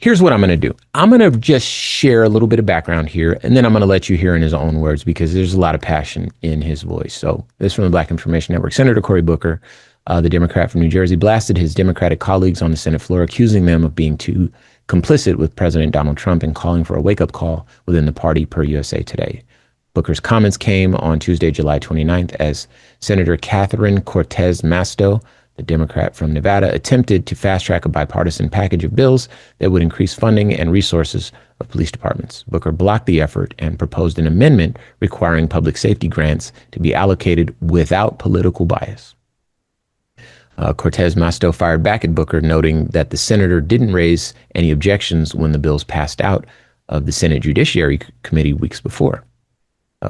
Here's what I'm going to do. I'm going to just share a little bit of background here, and then I'm going to let you hear in his own words because there's a lot of passion in his voice. So this is from the Black Information Network. Senator Cory Booker, the Democrat from New Jersey, blasted his Democratic colleagues on the Senate floor, accusing them of being too complicit with President Donald Trump and calling for a wake-up call within the party, per USA Today. Booker's comments came on Tuesday, July 29th, as Senator Catherine Cortez Masto, the Democrat from Nevada, attempted to fast-track a bipartisan package of bills that would increase funding and resources of police departments. Booker blocked the effort and proposed an amendment requiring public safety grants to be allocated without political bias. Cortez Masto fired back at Booker, noting that the senator didn't raise any objections when the bills passed out of the Senate Judiciary Committee weeks before.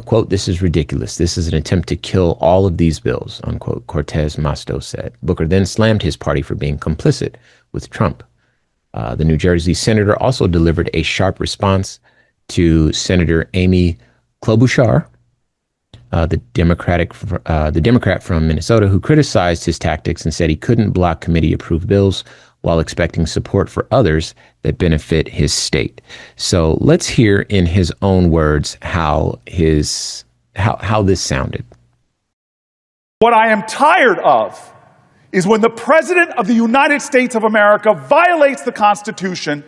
Quote, "This is ridiculous. This is an attempt to kill all of these bills," unquote, Cortez Masto said. Booker then slammed his party for being complicit with Trump. The New Jersey senator also delivered a sharp response to Senator Amy Klobuchar, the Democrat from Minnesota, who criticized his tactics and said he couldn't block committee-approved bills while expecting support for others that benefit his state. So let's hear in his own words how this sounded. What I am tired of is when the President of the United States of America violates the Constitution,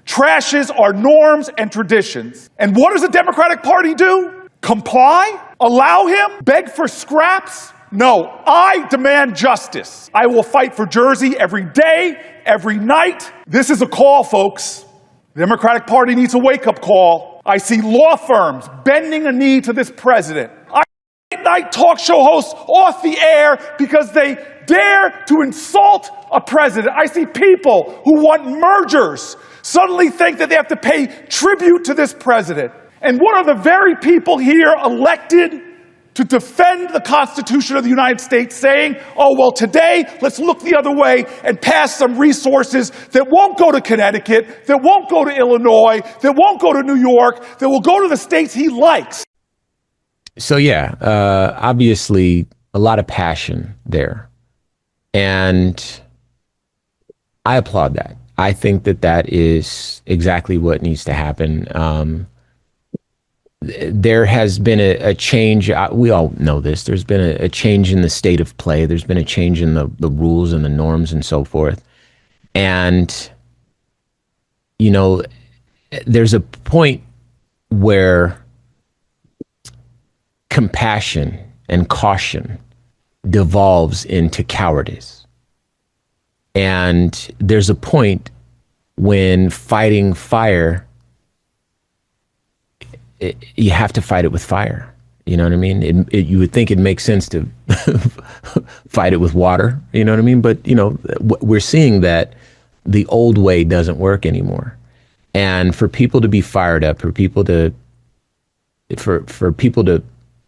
trashes our norms and traditions. And what does the Democratic Party do? Comply? Allow him? Beg for scraps? No, I demand justice. I will fight for Jersey every day, every night. This is a call, folks. The Democratic Party needs a wake-up call. I see law firms bending a knee to this president. I see night talk show hosts off the air because they dare to insult a president. I see people who want mergers suddenly think that they have to pay tribute to this president. And what are the very people here elected to defend the Constitution of the United States saying, oh, well, today, let's look the other way and pass some resources that won't go to Connecticut, that won't go to Illinois, that won't go to New York, that will go to the states he likes. So, yeah, obviously a lot of passion there. And I applaud that. I think that that is exactly what needs to happen. There has been a change. We all know this. There's been a change in the state of play. There's been a change in the rules and the norms and so forth. And, you know, there's a point where compassion and caution devolves into cowardice. And there's a point when fighting fire, you have to fight it with fire. You know what I mean? You would think it makes sense to fight it with water. You know what I mean? But, you know, we're seeing that the old way doesn't work anymore. And for people to be fired up, for people to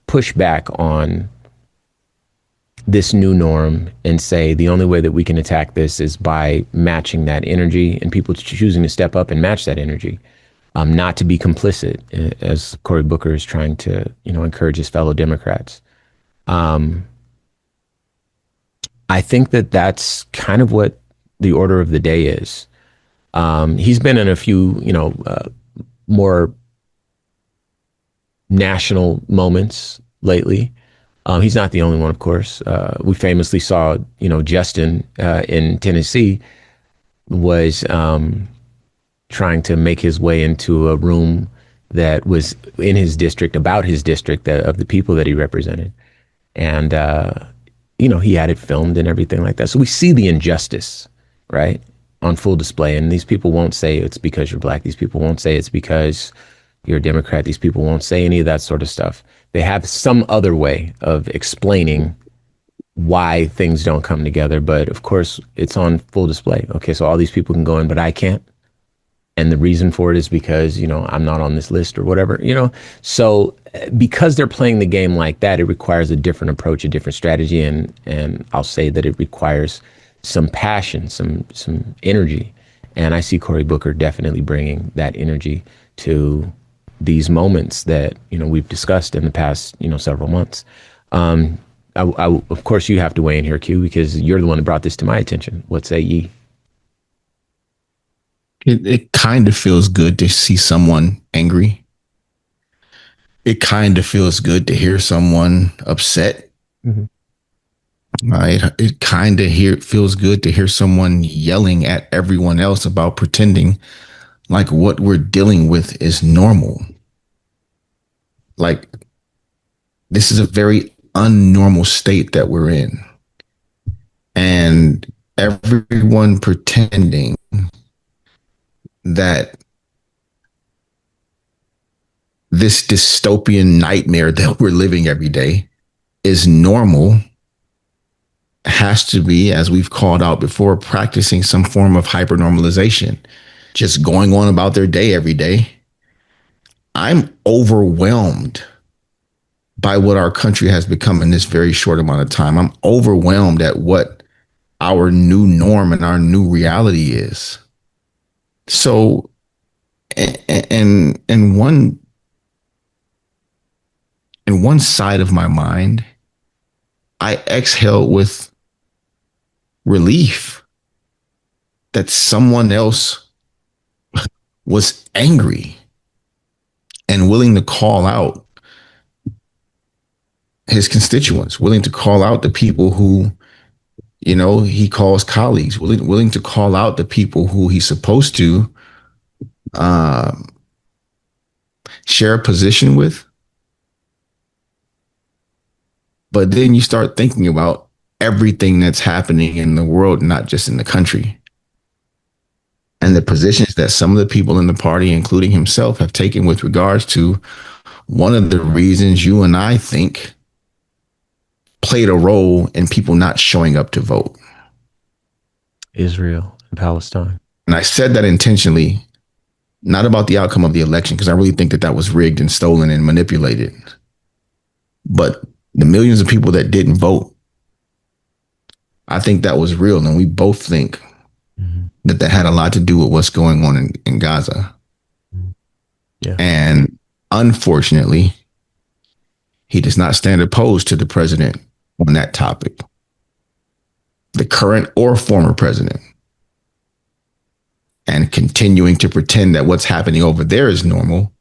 push back on this new norm and say the only way that we can attack this is by matching that energy, and people choosing to step up and match that energy. Not to be complicit, as Cory Booker is trying to, you know, encourage his fellow Democrats. I think that that's kind of what the order of the day is. He's been in a few, you know, more national moments lately. He's not the only one, of course. We famously saw, you know, Justin in Tennessee was trying to make his way into a room that was in his district, about his district, of the people that he represented. And, you know, he had it filmed and everything like that. So we see the injustice, right, on full display. And these people won't say it's because you're black. These people won't say it's because you're a Democrat. These people won't say any of that sort of stuff. They have some other way of explaining why things don't come together. But of course, it's on full display. Okay, so all these people can go in, but I can't. And the reason for it is because, you know, I'm not on this list or whatever, you know. So because they're playing the game like that, it requires a different approach, a different strategy. And I'll say that it requires some passion, some energy. And I see Cory Booker definitely bringing that energy to these moments that, you know, we've discussed in the past, you know, several months. Of course, you have to weigh in here, Q, because you're the one that brought this to my attention. What say ye? It kind of feels good to see someone angry. It kind of feels good to hear someone upset. Mm-hmm. It kind of feels good to hear someone yelling at everyone else about pretending like what we're dealing with is normal. Like, this is a very unnormal state that we're in. And everyone pretending that this dystopian nightmare that we're living every day is normal has to be, as we've called out before, practicing some form of hypernormalization, just going on about their day every day. I'm overwhelmed by what our country has become in this very short amount of time. I'm overwhelmed at what our new norm and our new reality is. So, and one side of my mind, I exhale with relief that someone else was angry and willing to call out his constituents, willing to call out the people who, he calls colleagues, willing to call out the people who he's supposed to share a position with. But then you start thinking about everything that's happening in the world, not just in the country. And the positions that some of the people in the party, including himself, have taken with regards to one of the reasons you and I think played a role in people not showing up to vote. Israel and Palestine. And I said that intentionally, not about the outcome of the election, because I really think that was rigged and stolen and manipulated. But the millions of people that didn't vote, I think that was real. And we both think that had a lot to do with what's going on in Gaza. Yeah. And unfortunately, he does not stand opposed to the president on that topic, the current or former president, and continuing to pretend that what's happening over there is normal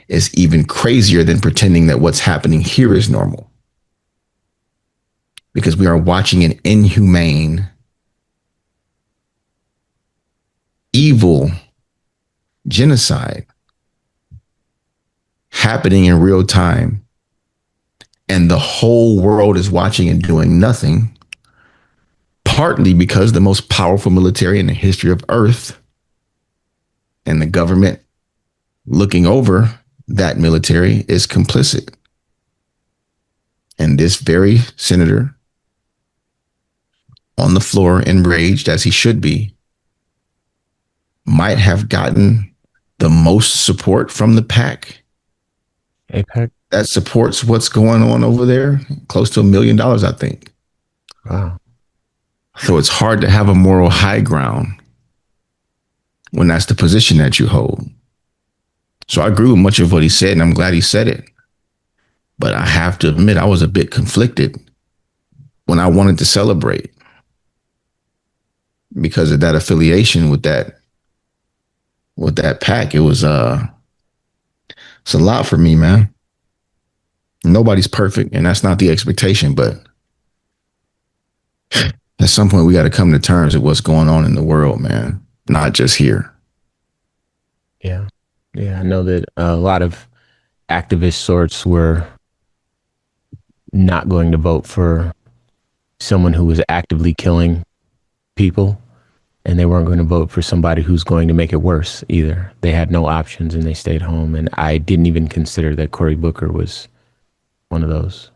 is even crazier than pretending that what's happening here is normal. Because we are watching an inhumane, evil genocide happening in real time. And the whole world is watching and doing nothing, partly because the most powerful military in the history of Earth and the government looking over that military is complicit. And this very senator on the floor, enraged as he should be, might have gotten the most support from the PAC. AIPAC? That supports what's going on over there. Close to $1 million, I think. Wow. So it's hard to have a moral high ground when that's the position that you hold. So I agree with much of what he said, and I'm glad he said it. But I have to admit, I was a bit conflicted when I wanted to celebrate because of that affiliation with that PAC. It was it's a lot for me, man. Nobody's perfect, and that's not the expectation, but at some point we got to come to terms with what's going on in the world, man, not just here. Yeah. I know that a lot of activist sorts were not going to vote for someone who was actively killing people, and they weren't going to vote for somebody who's going to make it worse either. They had no options and they stayed home. And I didn't even consider that Cory Booker was one of those.